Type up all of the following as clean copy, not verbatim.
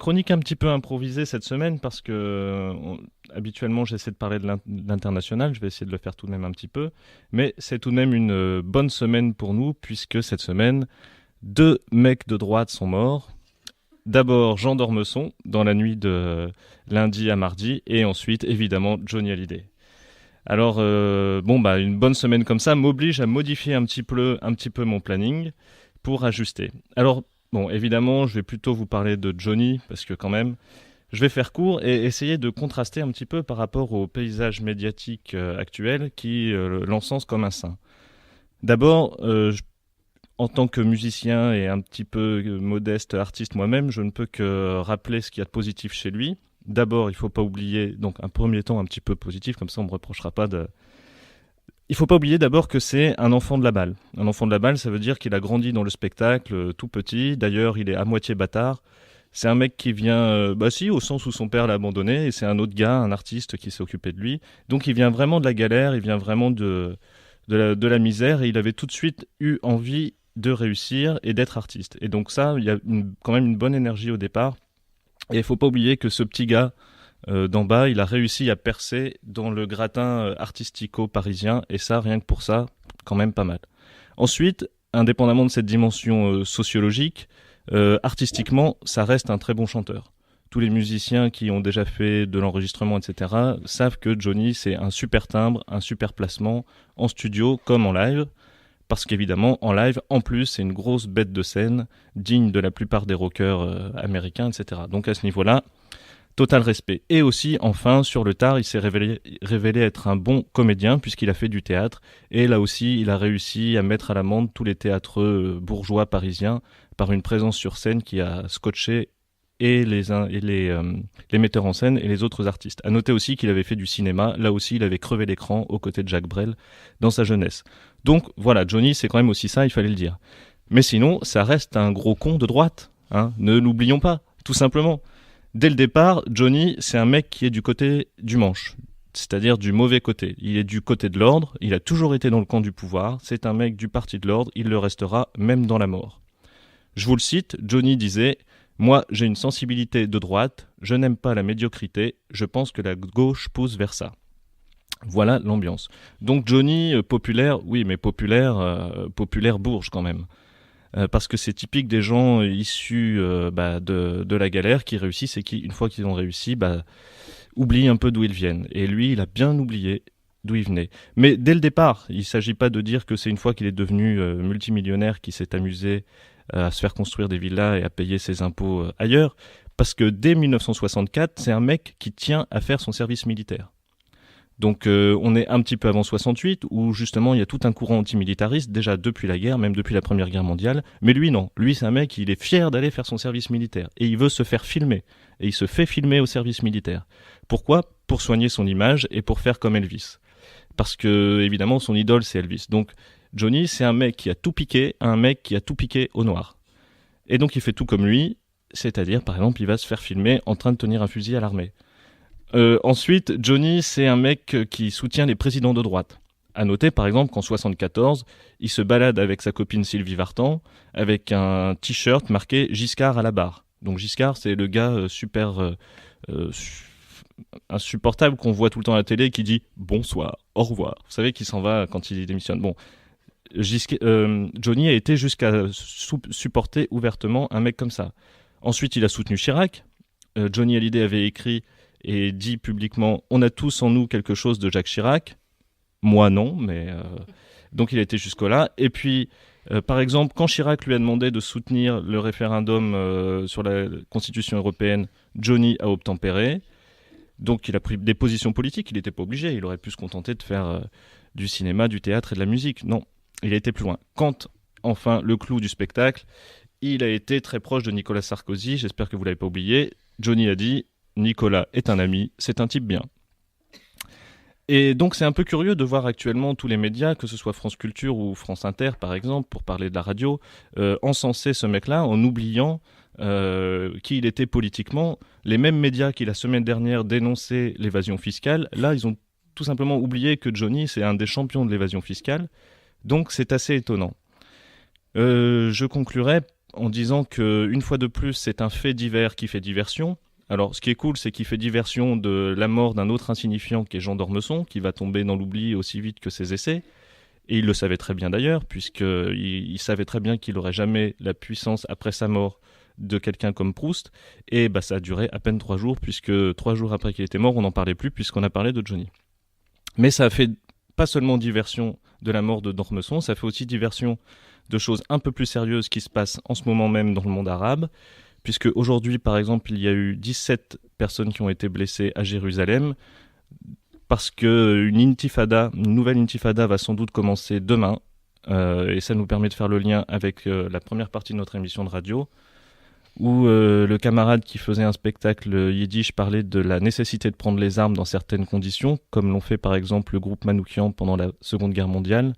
Chronique un petit peu improvisée cette semaine parce que habituellement j'essaie de parler de l'international, je vais essayer de le faire tout de même un petit peu, mais c'est tout de même une bonne semaine pour nous puisque cette semaine, deux mecs de droite sont morts. D'abord Jean d'Ormesson dans la nuit de lundi à mardi et ensuite évidemment Johnny Hallyday. Alors une bonne semaine comme ça m'oblige à modifier un petit peu mon planning pour ajuster. Alors bon, évidemment, je vais plutôt vous parler de Johnny parce que quand même, je vais faire court et essayer de contraster un petit peu par rapport au paysage médiatique actuel qui l'encense comme un saint. D'abord, en tant que musicien et un petit peu modeste artiste moi-même, je ne peux que rappeler ce qu'il y a de positif chez lui. D'abord, il ne faut pas oublier, donc un premier temps un petit peu positif, comme ça on ne me reprochera pas de... Il ne faut pas oublier d'abord que c'est un enfant de la balle. Un enfant de la balle, ça veut dire qu'il a grandi dans le spectacle tout petit. D'ailleurs, il est à moitié bâtard. C'est un mec qui vient, au sens où son père l'a abandonné, et c'est un autre gars, un artiste qui s'est occupé de lui. Donc il vient vraiment de la galère, il vient vraiment de la misère, et il avait tout de suite eu envie de réussir et d'être artiste. Et donc ça, il y a quand même une bonne énergie au départ. Et il ne faut pas oublier que ce petit gars d'en bas, il a réussi à percer dans le gratin artistico-parisien, et ça, rien que pour ça, quand même pas mal. Ensuite, indépendamment de cette dimension sociologique, artistiquement, ça reste un très bon chanteur. Tous les musiciens qui ont déjà fait de l'enregistrement, etc., savent que Johnny, c'est un super timbre, un super placement, en studio comme en live, parce qu'évidemment, en live, en plus, c'est une grosse bête de scène, digne de la plupart des rockers américains, etc. Donc à ce niveau-là, total respect. Et aussi, enfin, sur le tard, il s'est révélé être un bon comédien puisqu'il a fait du théâtre. Et là aussi, il a réussi à mettre à l'amende tous les théâtreux bourgeois parisiens par une présence sur scène qui a scotché et les metteurs en scène et les autres artistes. À noter aussi qu'il avait fait du cinéma. Là aussi, il avait crevé l'écran aux côtés de Jacques Brel dans sa jeunesse. Donc voilà, Johnny, c'est quand même aussi ça, il fallait le dire. Mais sinon, ça reste un gros con de droite. Hein, ne l'oublions pas, tout simplement. Dès le départ, Johnny, c'est un mec qui est du côté du manche, c'est-à-dire du mauvais côté. Il est du côté de l'ordre, il a toujours été dans le camp du pouvoir, c'est un mec du parti de l'ordre, il le restera même dans la mort. Je vous le cite, Johnny disait « Moi, j'ai une sensibilité de droite, je n'aime pas la médiocrité, je pense que la gauche pousse vers ça. » Voilà l'ambiance. Donc Johnny, populaire, oui, mais populaire bourge quand même. Parce que c'est typique des gens issus de la galère qui réussissent et qui, une fois qu'ils ont réussi, oublient un peu d'où ils viennent. Et lui, il a bien oublié d'où il venait. Mais dès le départ, il ne s'agit pas de dire que c'est une fois qu'il est devenu multimillionnaire qu'il s'est amusé à se faire construire des villas et à payer ses impôts ailleurs. Parce que dès 1964, c'est un mec qui tient à faire son service militaire. Donc on est un petit peu avant 68, où justement il y a tout un courant antimilitariste, déjà depuis la guerre, même depuis la Première Guerre mondiale. Mais lui non, lui c'est un mec, il est fier d'aller faire son service militaire. Et il veut se faire filmer. Et il se fait filmer au service militaire. Pourquoi ? Pour soigner son image et pour faire comme Elvis. Parce que évidemment son idole c'est Elvis. Donc Johnny c'est un mec qui a tout piqué, un mec qui a tout piqué au noir. Et donc il fait tout comme lui, c'est-à-dire par exemple il va se faire filmer en train de tenir un fusil à l'armée. Ensuite, Johnny, c'est un mec qui soutient les présidents de droite. À noter, par exemple, qu'en 74, il se balade avec sa copine Sylvie Vartan avec un t-shirt marqué Giscard à la barre. Donc Giscard, c'est le gars super insupportable qu'on voit tout le temps à la télé qui dit bonsoir, au revoir. Vous savez qu'il s'en va quand il démissionne. Bon, Johnny a été jusqu'à supporter ouvertement un mec comme ça. Ensuite, il a soutenu Chirac. Johnny Hallyday avait écrit et dit publiquement « On a tous en nous quelque chose de Jacques Chirac ». Moi, non, mais... donc il a été jusque-là. Et puis, par exemple, quand Chirac lui a demandé de soutenir le référendum sur la Constitution européenne, Johnny a obtempéré. Donc il a pris des positions politiques, il n'était pas obligé. Il aurait pu se contenter de faire du cinéma, du théâtre et de la musique. Non, il a été plus loin. Quand, enfin, le clou du spectacle, il a été très proche de Nicolas Sarkozy. J'espère que vous ne l'avez pas oublié. Johnny a dit... Nicolas est un ami, c'est un type bien. Et donc c'est un peu curieux de voir actuellement tous les médias, que ce soit France Culture ou France Inter par exemple, pour parler de la radio, encenser ce mec-là en oubliant qui il était politiquement. Les mêmes médias qui la semaine dernière dénonçaient l'évasion fiscale, là ils ont tout simplement oublié que Johnny c'est un des champions de l'évasion fiscale, donc c'est assez étonnant. Je conclurai en disant qu'une fois de plus, c'est un fait divers qui fait diversion. Alors, ce qui est cool, c'est qu'il fait diversion de la mort d'un autre insignifiant qui est Jean d'Ormesson, qui va tomber dans l'oubli aussi vite que ses essais. Et il le savait très bien d'ailleurs, puisqu'il savait très bien qu'il n'aurait jamais la puissance après sa mort de quelqu'un comme Proust. Et bah, ça a duré à peine 3 jours, puisque 3 jours après qu'il était mort, on n'en parlait plus, puisqu'on a parlé de Johnny. Mais ça a fait pas seulement diversion de la mort de d'Ormesson, ça fait aussi diversion de choses un peu plus sérieuses qui se passent en ce moment même dans le monde arabe, puisque aujourd'hui, par exemple, il y a eu 17 personnes qui ont été blessées à Jérusalem, parce qu'une nouvelle intifada va sans doute commencer demain, et ça nous permet de faire le lien avec la première partie de notre émission de radio, où le camarade qui faisait un spectacle yiddish parlait de la nécessité de prendre les armes dans certaines conditions, comme l'ont fait par exemple le groupe Manoukian pendant la Seconde Guerre mondiale,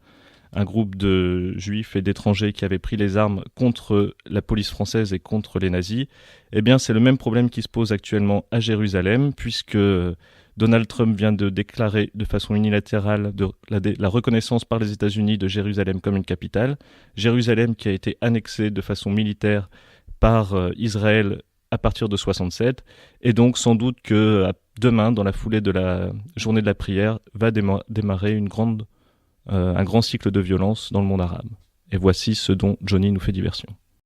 un groupe de juifs et d'étrangers qui avaient pris les armes contre la police française et contre les nazis. Eh bien, c'est le même problème qui se pose actuellement à Jérusalem, puisque Donald Trump vient de déclarer de façon unilatérale la reconnaissance par les États-Unis de Jérusalem comme une capitale. Jérusalem qui a été annexée de façon militaire par Israël à partir de 67. Et donc, sans doute que demain, dans la foulée de la journée de la prière, va démarrer un grand cycle de violence dans le monde arabe. Et voici ce dont Johnny nous fait diversion.